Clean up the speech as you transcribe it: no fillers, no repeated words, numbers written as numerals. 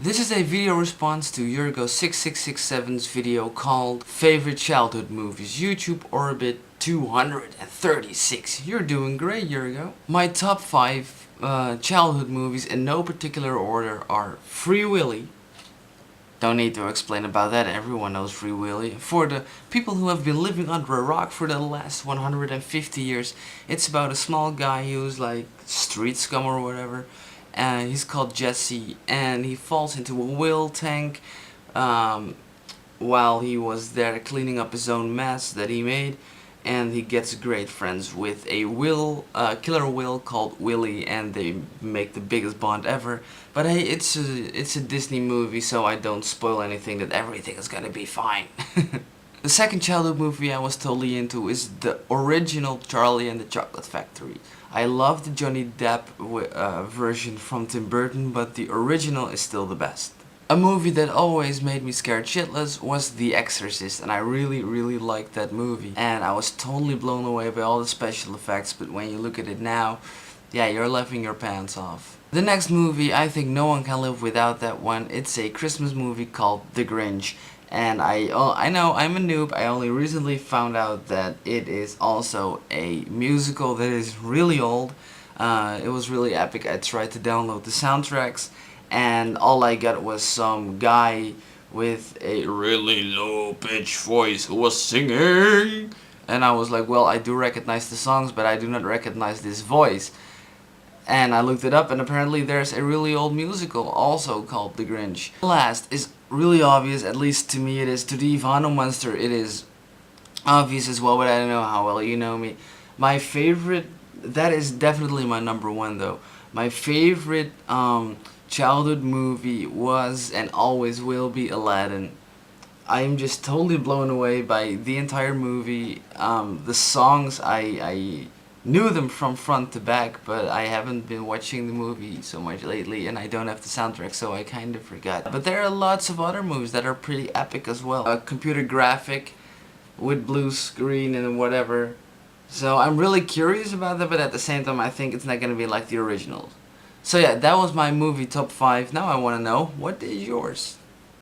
This is a video response to Yurgo6667's video called Favorite Childhood Movies, YouTube Orbit 236. You're doing great, Yurgo. My top 5 childhood movies in no particular order are Free Willy. Don't need to explain about that, everyone knows Free Willy. For the people who have been living under a rock for the last 150 years, it's about a small guy who's like street scum or whatever. And he's called Jesse, and he falls into a whale tank while he was there cleaning up his own mess that he made, and he gets great friends with a killer whale called Willy, and they make the biggest bond ever. But hey, it's a Disney movie, so I don't spoil anything, that everything is gonna be fine. The second childhood movie I was totally into is the original Charlie and the Chocolate Factory. I love the Johnny Depp version from Tim Burton, but the original is still the best. A movie that always made me scared shitless was The Exorcist, and I really liked that movie. And I was totally blown away by all the special effects, but when you look at it now, yeah, you're laughing your pants off. The next movie, I think no one can live without that one. It's a Christmas movie called The Grinch. And I know I'm a noob, I only recently found out that it is also a musical that is really old. It was really epic. I tried to download the soundtracks, and all I got was some guy with a really low pitched voice who was singing. And I was like, well, I do recognize the songs, but I do not recognize this voice. And I looked it up, and apparently there's a really old musical also called The Grinch. The last is really obvious, at least to me it is. To the Ivano Monster it is obvious as well, but I don't know how well you know me. My favorite, that is definitely my number one though. My favorite childhood movie was and always will be Aladdin. I am just totally blown away by the entire movie. The songs, I knew them from front to back, but I haven't been watching the movie so much lately, and I don't have the soundtrack, so I kind of forgot. But there are lots of other movies that are pretty epic as well. A computer graphic with blue screen and whatever. So I'm really curious about that, but at the same time I think it's not gonna be like the originals. So yeah, that was my movie top 5. Now I wanna know, what is yours?